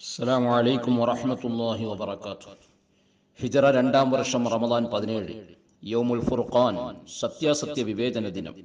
അസ്സലാമു അലൈക്കും വറഹ്മത്തുള്ളാഹി വബറകാതുഹു. ഹിജറ 2-ാം വർഷം റമദാൻ 17 യൗമുൽ ഫുർഖാൻ, സത്യാസത്യ വിവേചന ദിനം.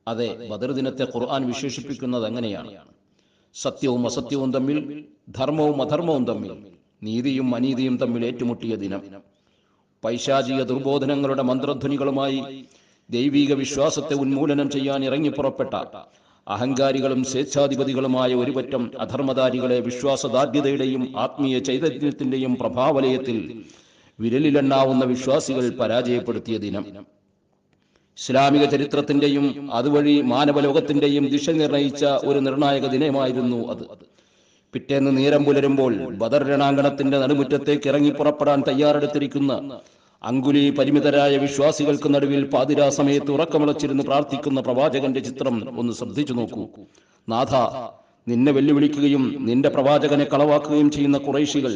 അതെ, ബദർ ദിനത്തെ ഖുർആൻ വിശേഷിപ്പിക്കുന്നത് അങ്ങനെയാണ്. സത്യവും അസത്യവും തമ്മിൽ, ധർമ്മവും അധർമ്മവും തമ്മിൽ, നീതിയും അനീതിയും തമ്മിൽ ഏറ്റുമുട്ടിയ ദിനം. പൈശാചിക ദുർബോധനങ്ങളുടെ മന്ത്രധ്വനികളുമായി ദൈവിക വിശ്വാസത്തെ ഉന്മൂലനം ചെയ്യാൻ ഇറങ്ങിപ്പുറപ്പെട്ട അഹങ്കാരികളും സ്വേച്ഛാധിപതികളുമായ ഒരുപറ്റം അധർമ്മധാരികളെ വിശ്വാസദാർഢ്യതയുടെയും ആത്മീയ ചൈതന്യത്തിന്റെയും പ്രഭാവലയത്തിൽ വിരലിലെണ്ണാവുന്ന വിശ്വാസികൾ പരാജയപ്പെടുത്തിയ ദിനം. ഇസ്ലാമിക ചരിത്രത്തിന്റെയും അതുവഴി മാനവലോകത്തിന്റെയും ദിശ നിർണയിച്ച ഒരു നിർണായക ദിനമായിരുന്നു അത്. പിറ്റേന്ന് നേരം പുലരുമ്പോൾ ബദർ രണാങ്കണത്തിന്റെ നടുമുറ്റത്തേക്ക് ഇറങ്ങിപ്പുറപ്പെടാൻ തയ്യാറെടുത്തിരിക്കുന്ന അങ്കുലി പരിമിതരായ വിശ്വാസികൾക്ക് നടുവിൽ പാതിരാ സമയത്ത് ഉറക്കമിളച്ചിരുന്ന് പ്രാർത്ഥിക്കുന്ന പ്രവാചകന്റെ ചിത്രം ഒന്ന് ശ്രദ്ധിച്ചു നോക്കൂ. നാഥ, നിന്നെ വെല്ലുവിളിക്കുകയും നിന്റെ പ്രവാചകനെ കളവാക്കുകയും ചെയ്യുന്ന ഖുറൈശികൾ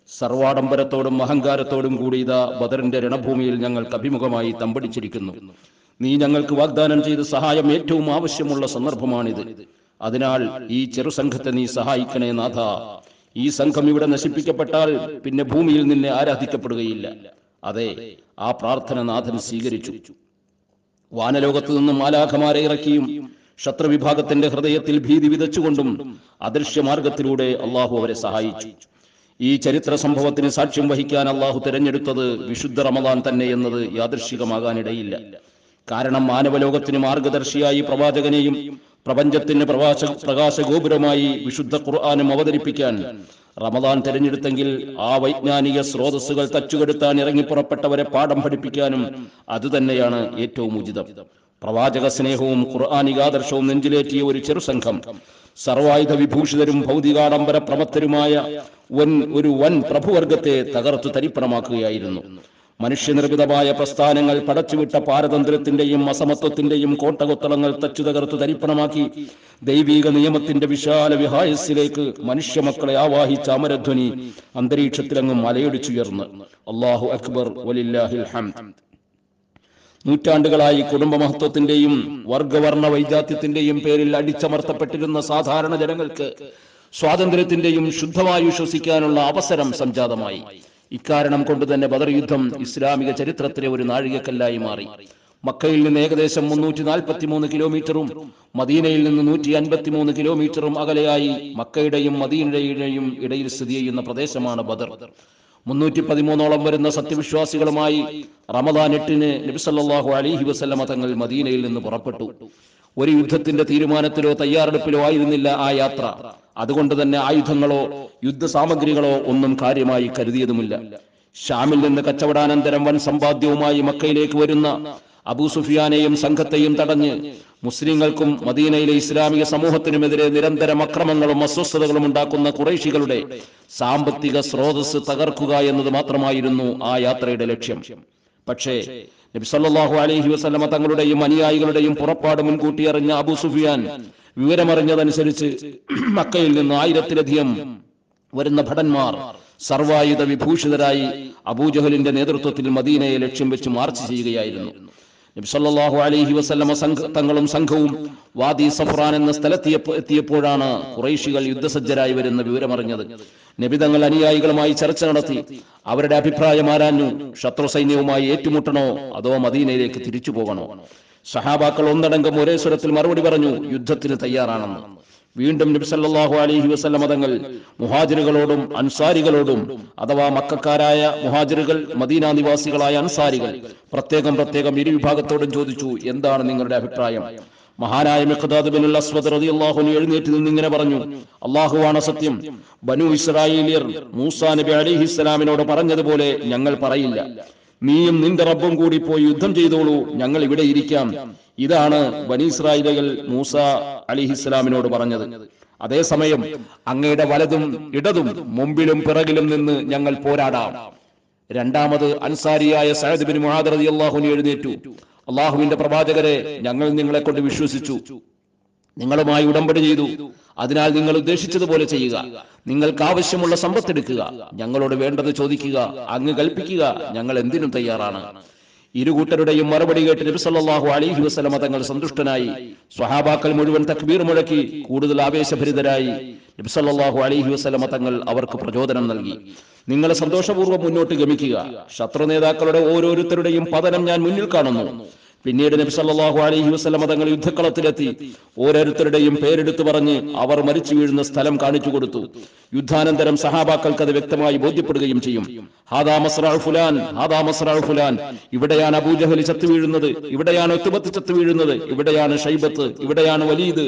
സർവാഡംബരത്തോടും അഹങ്കാരത്തോടും കൂടി ഇതാ ബദറിന്റെ രണഭൂമിയിൽ ഞങ്ങൾക്ക് അഭിമുഖമായി തമ്പടിച്ചിരിക്കുന്നു. നീ ഞങ്ങൾക്ക് വാഗ്ദാനം ചെയ്ത സഹായം ഏറ്റവും ആവശ്യമുള്ള സന്ദർഭമാണിത്. അതിനാൽ ഈ ചെറുസംഘത്തെ നീ സഹായിക്കണേ നാഥ. ഈ സംഘം ഇവിടെ നശിപ്പിക്കപ്പെട്ടാൽ പിന്നെ ഭൂമിയിൽ നിന്നെ ആരാധിക്കപ്പെടുകയില്ല. അതെ, ആ പ്രാർത്ഥന നാഥൻ സ്വീകരിച്ചു. വാനലോകത്തു നിന്നും മാലാഖമാരെ ഇറക്കിയും ശത്രുവിഭാഗത്തിന്റെ ഹൃദയത്തിൽ ഭീതി വിതച്ചുകൊണ്ടും അദൃശ്യമാർഗത്തിലൂടെ അള്ളാഹു അവരെ സഹായിച്ചു. ഈ ചരിത്ര സംഭവത്തിന് സാക്ഷ്യം വഹിക്കാൻ അള്ളാഹു തിരഞ്ഞെടുത്തത് വിശുദ്ധ റമദാൻ തന്നെ എന്നത് യാദൃശ്ചികമാകാനിടയില്ല. കാരണം മാനവലോകത്തിന് മാർഗദർശിയായി പ്രവാചകനെയും പ്രപഞ്ചത്തിന് പ്രകാശഗോപുരമായി വിശുദ്ധ ഖുർആനും അവതരിപ്പിക്കാൻ റമദാൻ തിരഞ്ഞെടുത്തെങ്കിൽ ആ വൈജ്ഞാനിക സ്രോതസ്സുകൾ തച്ചുകെടുത്താൻ ഇറങ്ങിപ്പുറപ്പെട്ടവരെ പാഠം പഠിപ്പിക്കാനും അതുതന്നെയാണ് ഏറ്റവും ഉചിതം. പ്രവാചക സ്നേഹവും ഖുർആനികാദർശവും നെഞ്ചിലേറ്റിയ ഒരു ചെറുസംഘം സർവായുധ വിഭൂഷിതരും ഭൗതികാഡംബര പ്രമത്തരുമായ ഒരു വൻ പ്രഭുവർഗത്തെ തകർത്തു തരിപ്പണമാക്കുകയായിരുന്നു. മനുഷ്യനിർമ്മിതമായ പ്രസ്ഥാനങ്ങൾ പടച്ചുവിട്ട പാരതന്ത്ര്യത്തിന്റെയും അസമത്വത്തിന്റെയും കോട്ടകൊത്തളങ്ങൾ തച്ചു തകർത്തു തരിപ്പണമാക്കി ദൈവിക നിയമത്തിന്റെ വിശാല വിഹായസിലേക്ക് മനുഷ്യമക്കളെ ആവാഹിച്ച അമരധ്വനി അന്തരീക്ഷത്തിലങ്ങും മലയിടിച്ചുയർന്ന് അല്ലാഹു അക്ബർ വലില്ലാഹിൽ ഹംദ്. നൂറ്റാണ്ടുകളായി കുടുംബമഹത്വത്തിന്റെയും വർഗവർണ്ണ വൈജാത്യത്തിന്റെയും പേരിൽ അടിച്ചമർത്തപ്പെട്ടിരുന്ന സാധാരണ ജനങ്ങൾക്ക് സ്വാതന്ത്ര്യത്തിന്റെയും ശുദ്ധവായു ശ്വസിക്കാനുള്ള അവസരം സംജാതമായി. ഇക്കാരണം കൊണ്ട് തന്നെ ബദർ യുദ്ധം ഇസ്ലാമിക ചരിത്രത്തിലെ ഒരു നാഴികക്കല്ലായി മാറി. മക്കയിൽ നിന്ന് ഏകദേശം 343 കിലോമീറ്ററും മദീനയിൽ നിന്ന് 153 കിലോമീറ്ററും അകലെയായി മക്കയുടെയും മദീനയുടെയും ഇടയിൽ സ്ഥിതി ചെയ്യുന്ന പ്രദേശമാണ് ബദർ. 313ഓളം വരുന്ന സത്യവിശ്വാസികളുമായി റമദാൻ 8-ന് നബി സല്ലല്ലാഹു അലൈഹി വസല്ലമ തങ്ങൾ മദീനയിൽ നിന്ന് പുറപ്പെട്ടു. ഒരു യുദ്ധത്തിന്റെ തീരുമാനത്തിലോ തയ്യാറെടുപ്പിലോ ആയിരുന്നില്ല ആ യാത്ര. അതുകൊണ്ട് തന്നെ ആയുധങ്ങളോ യുദ്ധസാമഗ്രികളോ ഒന്നും കാര്യമായി കരുതിയതുമില്ല. ഷാമിൽ നിന്ന് കച്ചവടാനന്തരം വൻ സമ്പാദ്യവുമായി മക്കയിലേക്ക് വരുന്ന അബൂ സുഫിയാനെയും സംഘത്തെയും തടഞ്ഞ് മുസ്ലിങ്ങൾക്കും മദീനയിലെ ഇസ്ലാമിക സമൂഹത്തിനുമെതിരെ നിരന്തരം അക്രമങ്ങളും അസ്വസ്ഥതകളും ഉണ്ടാക്കുന്ന ഖുറൈശികളുടെ സാമ്പത്തിക സ്രോതസ് തകർക്കുക എന്നത് മാത്രമായിരുന്നു ആ യാത്രയുടെ ലക്ഷ്യം. പക്ഷേ നബി സല്ലല്ലാഹു അലൈഹി വസല്ലമ തങ്ങളുടെയും അനുയായികളുടെയും പുറപ്പാട് മുൻകൂട്ടി അറിഞ്ഞ അബൂ സുഫിയാൻ വിവരമറിഞ്ഞതനുസരിച്ച് മക്കയിൽ നിന്ന് 1000-ലധികം വരുന്ന ഭടന്മാർ സർവായുധ വിഭൂഷിതരായി അബൂജഹലിന്റെ നേതൃത്വത്തിൽ മദീനയെ ലക്ഷ്യം വെച്ച് മാർച്ച് ചെയ്യുകയായിരുന്നു. നബി സല്ലല്ലാഹു അലൈഹി വസല്ലമ തങ്ങളും സംഘവും വാദി സഫ്രാൻ എന്ന സ്ഥലത്തെത്തിയപ്പോഴാണ് ഖുറൈശികൾ യുദ്ധസജ്ജരായി വരുന്ന വിവരമറിഞ്ഞത്. നബി തങ്ങൾ അനുയായികളുമായി ചർച്ച നടത്തി അവരുടെ അഭിപ്രായം ആരാഞ്ഞു. ശത്രു സൈന്യവുമായി ഏറ്റുമുട്ടണോ അതോ മദീനയിലേക്ക് തിരിച്ചു പോകണോ? സഹാബാക്കൾ ഒന്നടങ്കം ഒരേ സ്വരത്തിൽ മറുപടി പറഞ്ഞു, യുദ്ധത്തിന് തയ്യാറാണെന്ന്. വീണ്ടും നബി സല്ലല്ലാഹു അലൈഹി വസല്ലമ തങ്ങൾ മുഹാജിറുകളോടും അൻസാരികളോടും, അഥവാ മക്കക്കാരായ മുഹാജിറുകൾ, മദീന നിവാസികളായ അൻസാരികൾ പ്രത്യേകം ഇരുവിഭാഗത്തോടും ചോദിച്ചു, എന്താണ് നിങ്ങളുടെ അഭിപ്രായം? മഹാനായ മിഖ്ദാദ് ബിൻ അസ്വദ് റളിയല്ലാഹു അൻഹു എഴുന്നേറ്റ് നിന്ന് ഇങ്ങനെ പറഞ്ഞു, അല്ലാഹുവാണ് സത്യം. ബനൂ ഇസ്രായേലിയർ മൂസാ നബി അലൈഹിസ്സലാമിനോട് പറഞ്ഞതുപോലെ ഞങ്ങൾ പറയില്ല. നീയും നിന്റെ റബ്ബും കൂടി പോയി യുദ്ധം ചെയ്തോളൂ, ഞങ്ങൾ ഇവിടെ ഇരിക്കാം. ഇതാണ് ബനീ ഇസ്രായേലുകൾ മൂസ അലൈഹിസ്സലാമിനോട് പറഞ്ഞത്. അതേസമയം അങ്ങയുടെ വലതും ഇടതും മുമ്പിലും പിറകിലും നിന്ന് ഞങ്ങൾ പോരാടാം. രണ്ടാമത് അൻസാരിയായ സഅദ് ബിൻ മുആദ് റളിയല്ലാഹു അൻഹു എഴുന്നേറ്റു, അല്ലാഹുവിന്റെ പ്രവാചകരെ, ഞങ്ങൾ നിങ്ങളെ കൊണ്ട് വിശ്വസിച്ചു, നിങ്ങളുമായി ഉടമ്പടി ചെയ്തു. അതിനാൽ നിങ്ങൾ ഉദ്ദേശിച്ചതുപോലെ ചെയ്യുക. നിങ്ങൾക്ക് ആവശ്യമുള്ള സമ്പത്തെടുക്കുക, ഞങ്ങളോട് വേണ്ടത് ചോദിക്കുക, അങ്ങ് കൽപ്പിക്കുക, ഞങ്ങൾ എന്തിനും തയ്യാറാണ്. ഇരുകൂട്ടരുടെയും മറുപടി കേട്ട് നബി സല്ലല്ലാഹു അലൈഹി വസല്ലമ തങ്ങൾ സന്തുഷ്ടനായി. സ്വഹാബാക്കൾ മുഴുവൻ തക്ബീർ മുഴക്കി കൂടുതൽ ആവേശഭരിതരായി. നബി സല്ലല്ലാഹു അലൈഹി വസല്ലമ തങ്ങൾ അവർക്ക് പ്രചോദനം നൽകി. നിങ്ങൾ സന്തോഷപൂർവ്വം മുന്നോട്ട് ഗമിക്കുക. ശത്രു നേതാക്കളുടെ ഓരോരുത്തരുടെയും പതനം ഞാൻ മുന്നിൽ കാണുന്നു. പിന്നീട് നബി സല്ലല്ലാഹു അലൈഹി വസല്ലമ തങ്ങൾ യുദ്ധക്കളത്തിലെത്തി ഓരോരുത്തരുടെയും പേരെടുത്തു പറഞ്ഞ് അവർ മരിച്ചു വീഴുന്ന സ്ഥലം കാണിച്ചു കൊടുത്തു. യുദ്ധാനന്തരം സഹാബാക്കൾക്ക് അത് വ്യക്തമായി ബോധ്യപ്പെടുകയും ചെയ്യും. ഹാദാ മസ്റഉ ഫുലാൻ, ഹാദാ മസ്റഉ ഫുലാൻ, ഇവിടെയാണ് അബൂജഹൽ ചത്തു വീഴുന്നത്, ഇവിടെയാണ് ഉത്ബത്ത് ചത്തു വീഴുന്നത്, ഇവിടെയാണ് ഷൈബത്ത്, ഇവിടെയാണ് വലീദ്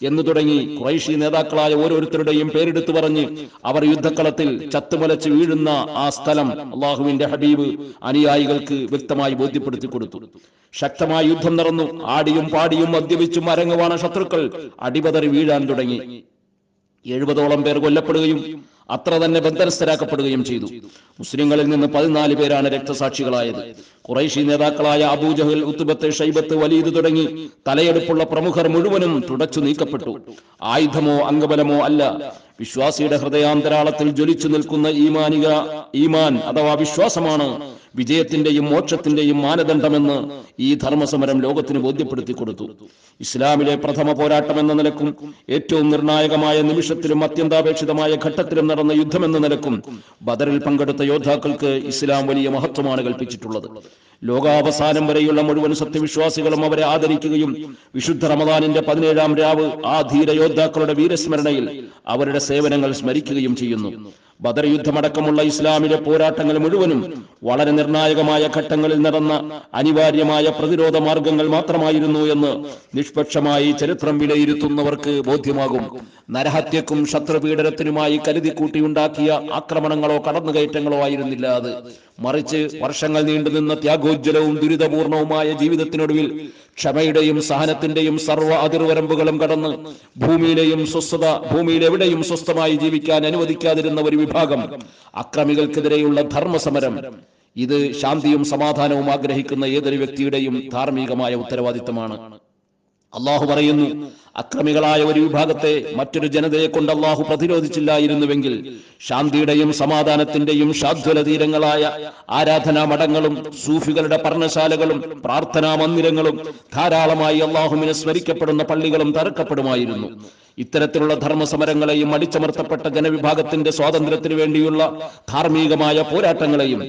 എന്ന് തുടങ്ങി ഖുറൈശി നേതാക്കളായ ഓരോരുത്തരുടെയും പേരെടുത്തു പറഞ്ഞ് അവർ യുദ്ധക്കളത്തിൽ ചത്തുമലച്ച് വീഴുന്ന ആ സ്ഥലം അള്ളാഹുവിന്റെ ഹബീബ് അനുയായികൾക്ക് വ്യക്തമായി ബോധ്യപ്പെടുത്തി കൊടുത്തു. ശക്തമായ യുദ്ധം നടന്നു. ആടിയും പാടിയും മദ്യപിച്ചും അരങ്ങുവാണ ശത്രുക്കൾ അടിപതറി വീഴാൻ തുടങ്ങി. 70ഓളം പേർ കൊല്ലപ്പെടുകയും അത്ര തന്നെ ബന്ധനസ്ഥരാക്കപ്പെടുകയും ചെയ്തു. മുസ്ലിങ്ങളിൽ നിന്ന് 14 പേരാണ് രക്തസാക്ഷികളായത്. ഖുറൈശി നേതാക്കളായ അബൂജഹൽ, ഉത്ബത്ത്, ഷൈബത്ത്, വലീദ് തുടങ്ങി തലയെടുപ്പുള്ള പ്രമുഖർ മുഴുവനും തുടച്ചു നീക്കപ്പെട്ടു. ആയുധമോ അംഗബലമോ അല്ല, വിശ്വാസിയുടെ ഹൃദയാന്തരാളത്തിൽ ജ്വലിച്ചു നിൽക്കുന്ന ഈമാൻ അഥവാ വിശ്വാസമാണ് വിജയത്തിന്റെയും മോക്ഷത്തിന്റെയും മാനദണ്ഡമെന്ന് ഈ ധർമ്മസമരം ലോകത്തിന് ബോധ്യപ്പെടുത്തി കൊടുത്തു. ഇസ്ലാമിലെ പ്രഥമ പോരാട്ടം എന്ന നിലക്കും ഏറ്റവും നിർണായകമായ നിമിഷത്തിലും അത്യന്താപേക്ഷിതമായ ഘട്ടത്തിലും നടന്ന യുദ്ധമെന്ന നിലക്കും ബദറിൽ പങ്കെടുത്ത യോദ്ധാക്കൾക്ക് ഇസ്ലാം വലിയ മഹത്വമാണ് കൽപ്പിച്ചിട്ടുള്ളത്. ലോകാവസാനം വരെയുള്ള മുഴുവൻ സത്യവിശ്വാസികളും അവരെ ആദരിക്കുകയും വിശുദ്ധ റമദാനിന്റെ 17-ാം രാവ് ആ ധീര യോദ്ധാക്കളുടെ വീരസ്മരണയിൽ അവരുടെ സേവനങ്ങൾ സ്മരിക്കുകയും ചെയ്യുന്നു. ബദർ യുദ്ധമടക്കമുള്ള ഇസ്ലാമിലെ പോരാട്ടങ്ങൾ മുഴുവനും വളരെ നിർണായകമായ ഘട്ടങ്ങളിൽ നടന്ന അനിവാര്യമായ പ്രതിരോധ മാർഗങ്ങൾ മാത്രമായിരുന്നു എന്ന് നിഷ്പക്ഷമായി ചരിത്രം വിലയിരുത്തുന്നവർക്ക് ബോധ്യമാകും. നരഹത്യക്കും ശത്രുപീഡനത്തിനുമായി കരുതിക്കൂട്ടിയുണ്ടാക്കിയ ആക്രമണങ്ങളോ കടന്നുകയറ്റങ്ങളോ ആയിരുന്നില്ല അത്. മറിച്ച് വർഷങ്ങൾ നീണ്ടുനിന്ന ത്യാഗോജ്വലവും ദുരിതപൂർണവുമായ ജീവിതത്തിനൊടുവിൽ ക്ഷമയുടെയും സഹനത്തിന്റെയും സർവ്വ അതിർവരമ്പുകളും കടന്ന് ഭൂമിയിൽ എവിടെയും സ്വസ്ഥമായി ജീവിക്കാൻ അനുവദിക്കാതിരുന്ന ഒരു വിഭാഗം അക്രമികൾക്കെതിരെയുള്ള ധർമ്മസമരം. ഇത് ശാന്തിയും സമാധാനവും ആഗ്രഹിക്കുന്ന ഏതൊരു വ്യക്തിയുടെയും ധാർമ്മികമായ ഉത്തരവാദിത്തമാണ്. അള്ളാഹു പറയുന്നു, അക്രമികളായ ഒരു വിഭാഗത്തെ മറ്റൊരു ജനതയെ കൊണ്ട് അള്ളാഹു പ്രതിരോധിച്ചില്ലായിരുന്നുവെങ്കിൽ ശാന്തിയുടെയും സമാധാനത്തിന്റെയും ശാദ്വല തീരങ്ങളായ ആരാധനാ മഠങ്ങളും സൂഫികളുടെ പർണശാലകളും പ്രാർത്ഥനാ മന്ദിരങ്ങളും ധാരാളമായി അള്ളാഹുവിനെ സ്മരിക്കപ്പെടുന്ന പള്ളികളും തകർക്കപ്പെടുമായിരുന്നു. ഇത്തരത്തിലുള്ള ധർമ്മസമരങ്ങളെയും അടിച്ചമർത്തപ്പെട്ട ജനവിഭാഗത്തിന്റെ സ്വാതന്ത്ര്യത്തിനു വേണ്ടിയുള്ള ധാർമ്മികമായ പോരാട്ടങ്ങളെയും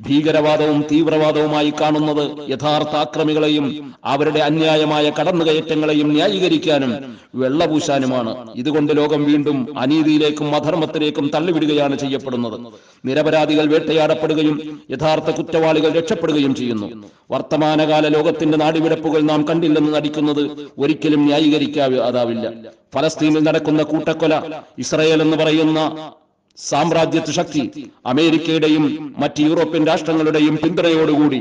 ഭീകരവാദവും തീവ്രവാദവുമായി കാണുന്നത് യഥാർത്ഥ ആക്രമികളെയും അവരുടെ അന്യായമായ കടന്നുകയറ്റങ്ങളെയും ന്യായീകരിക്കാനും വെള്ളപൂശാനുമാണ്. ഇതുകൊണ്ട് ലോകം വീണ്ടും അനീതിയിലേക്കും അധർമ്മത്തിലേക്കും തള്ളിവിടുകയാണ് ചെയ്യപ്പെടുന്നത്. നിരപരാധികൾ വേട്ടയാടപ്പെടുകയും യഥാർത്ഥ കുറ്റവാളികൾ രക്ഷപ്പെടുകയും ചെയ്യുന്നു. വർത്തമാനകാല ലോകത്തിന്റെ നാടിവിടപ്പുകൾ നാം കണ്ടില്ലെന്ന് നടിക്കുന്നത് ഒരിക്കലും ന്യായീകരിക്കാതാവില്ല. ഫലസ്തീനിൽ നടക്കുന്ന കൂട്ടക്കൊല, ഇസ്രായേൽ എന്ന് പറയുന്ന സാമ്രാജ്യത്വ ശക്തി അമേരിക്കയുടെയും മറ്റ് യൂറോപ്യൻ രാഷ്ട്രങ്ങളുടെയും പിന്തുണയോടുകൂടി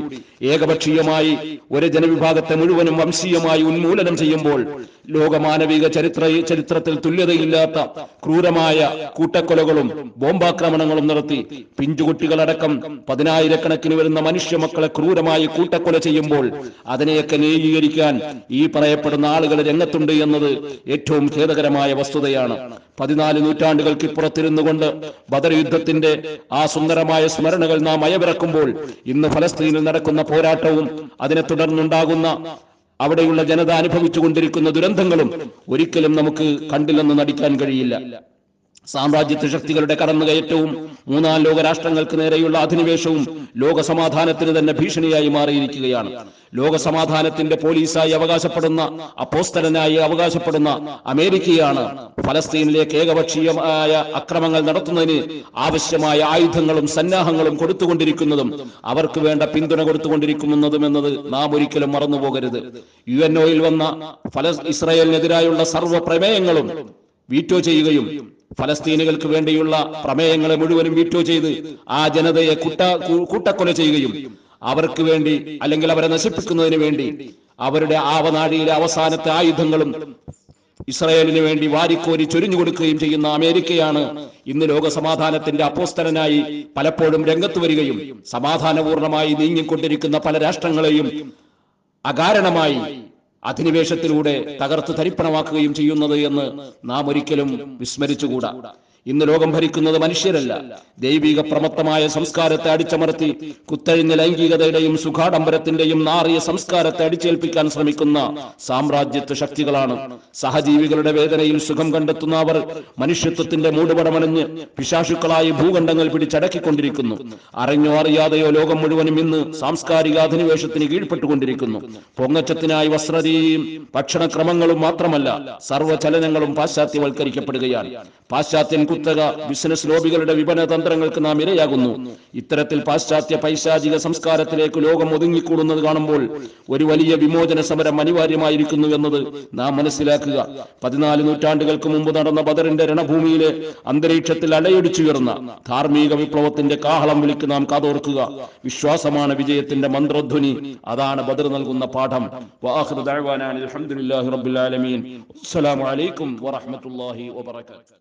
ഏകപക്ഷീയമായി ഒരു ജനവിഭാഗത്തെ മുഴുവനും വംശീയമായി ഉന്മൂലനം ചെയ്യുമ്പോൾ ലോകമാനവിക ചരിത്രത്തിൽ തുല്യതയില്ലാത്ത ക്രൂരമായ കൂട്ടക്കൊലകളും ബോംബാക്രമണങ്ങളും നടത്തി പിഞ്ചുകുട്ടികളടക്കം 10,000-കണക്കിന് വരുന്ന മനുഷ്യ മക്കളെ ക്രൂരമായി കൂട്ടക്കൊല ചെയ്യുമ്പോൾ അതിനെയൊക്കെ ന്യായീകരിക്കാൻ ഈ പറയപ്പെടുന്ന ആളുകൾ രംഗത്തുണ്ട് എന്നത് ഏറ്റവും ഖേദകരമായ വസ്തുതയാണ്. 14 നൂറ്റാണ്ടുകൾക്ക് ഇപ്പുറത്തിരുന്നു കൊണ്ട് ബദർ യുദ്ധത്തിന്റെ ആ സുന്ദരമായ സ്മരണകൾ നാം അയവിറക്കുമ്പോൾ ഇന്ന് ഫലസ്തീനിൽ നടക്കുന്ന പോരാട്ടവും അതിനെ തുടർന്നുണ്ടാകുന്ന അവിടെയുള്ള ജനത അനുഭവിച്ചുകൊണ്ടിരിക്കുന്ന ദുരന്തങ്ങളും ഒരിക്കലും നമുക്ക് കണ്ടില്ലെന്ന് നടിക്കാൻ കഴിയില്ല. സാമ്രാജ്യത്വ ശക്തികളുടെ കടന്നുകയറ്റവും 3-ാം ലോക രാഷ്ട്രങ്ങൾക്ക് നേരെയുള്ള അധിനിവേശവും ലോക സമാധാനത്തിന് തന്നെ ഭീഷണിയായി മാറിയിരിക്കുകയാണ്. ലോക സമാധാനത്തിന്റെ പോലീസായി അവകാശപ്പെടുന്ന, അപ്പോസ്തലനായി അവകാശപ്പെടുന്ന അമേരിക്കയാണ് ഫലസ്തീനിലേക്ക് ഏകപക്ഷീയമായ അക്രമങ്ങൾ നടത്തുന്നതിന് ആവശ്യമായ ആയുധങ്ങളും സന്നാഹങ്ങളും കൊടുത്തുകൊണ്ടിരിക്കുന്നതും അവർക്ക് വേണ്ട പിന്തുണ കൊടുത്തുകൊണ്ടിരിക്കുന്നതും എന്നത് നാം ഒരിക്കലും മറന്നുപോകരുത്. UNOയിൽ വന്ന ഇസ്രായേലിനെതിരായുള്ള സർവ്വ പ്രമേയങ്ങളും വീറ്റോ ചെയ്യുകയും ഫലസ്തീനികൾക്ക് വേണ്ടിയുള്ള പ്രമേയങ്ങളെ മുഴുവനും വീറ്റോ ചെയ്ത് ആ ജനതയെ കൂട്ടക്കൊല ചെയ്യുകയും അവർക്ക് വേണ്ടി അല്ലെങ്കിൽ അവരെ നശിപ്പിക്കുന്നതിന് വേണ്ടി അവരുടെ ആവനാഴിയിലെ അവസാനത്തെ ആയുധങ്ങളും ഇസ്രായേലിന് വേണ്ടി വാരിക്കോരി ചൊരിഞ്ഞു കൊടുക്കുകയും ചെയ്യുന്ന അമേരിക്കയാണ് ഇന്ന് ലോക സമാധാനത്തിന്റെ അപ്പോസ്തലനായി പലപ്പോഴും രംഗത്ത് വരികയും സമാധാനപൂർണമായി നീങ്ങിക്കൊണ്ടിരിക്കുന്ന പല രാഷ്ട്രങ്ങളെയും അകാരണമായി അധിനിവേശത്തിലൂടെ തകർത്ത് തരിപ്പണമാക്കുകയും ചെയ്യുന്നത് എന്ന് നാം ഒരിക്കലും വിസ്മരിച്ചുകൂടാ. ഇന്ന് ലോകം ഭരിക്കുന്നത് മനുഷ്യരല്ല, ദൈവിക പ്രമത്തമായ സംസ്കാരത്തെ അടിച്ചമർത്തി കുത്തഴിഞ്ഞ ലൈംഗികതയുടെയും സുഖാഡംബരത്തിന്റെയും നാറിയ സംസ്കാരത്തെ അടിച്ചേൽപ്പിക്കാൻ ശ്രമിക്കുന്ന സാമ്രാജ്യത്വ ശക്തികളാണ്. സഹജീവികളുടെ വേദനയിൽ സുഖം കണ്ടെത്തുന്ന അവർ മനുഷ്യത്വത്തിന്റെ മൂടുപടമണിഞ്ഞ് പിശാചുക്കളായി ഭൂഖണ്ഡങ്ങൾ പിടിച്ചടക്കിക്കൊണ്ടിരിക്കുന്നു. അറിഞ്ഞോ അറിയാതെയോ ലോകം മുഴുവനും ഇന്ന് സാംസ്കാരിക അധിനിവേശത്തിന് കീഴ്പ്പെട്ടുകൊണ്ടിരിക്കുന്നു. പൊങ്ങച്ചത്തിനായി വസ്ത്രരീതിയും ഭക്ഷണക്രമങ്ങളും മാത്രമല്ല, സർവ്വചലനങ്ങളും പാശ്ചാത്യവൽക്കരിക്കപ്പെടുകയാണ്. പാശ്ചാത്യൻ കുത്തക ബിസിനസ് ലോബികളുടെ വിപണന തന്ത്രങ്ങൾക്ക് നാം ഇരയാകുന്നു. ഇത്തരത്തിൽ പാശ്ചാത്യ പൈശാചിക സംസ്കാരത്തിലേക്ക് ലോകം ഒതുങ്ങിക്കൂടുന്നത് കാണുമ്പോൾ ഒരു വലിയ വിമോചന സമരം അനിവാര്യമായിരിക്കുന്നു എന്നത് നാം മനസ്സിലാക്കുക. 14 നൂറ്റാണ്ടുകൾക്ക് മുമ്പ് നടന്ന ബദറിന്റെ രണഭൂമിയിലെ അന്തരീക്ഷത്തിൽ അലയടിച്ചുയർന്ന ധാർമ്മിക വിപ്ലവത്തിന്റെ കാഹളം വിളിക്ക് നാം കാതോർക്കുക. വിശ്വാസമാണ് വിജയത്തിന്റെ മന്ത്രധ്വനി. അതാണ് ബദർ നൽകുന്ന പാഠം. വആഖിറു ദഅ്വാനാ അൽഹംദുലില്ലാഹി റബ്ബിൽ ആലമീൻ. അസ്സലാമു അലൈക്കും വറഹ്മത്തുള്ളാഹി വബറകാതുഹു.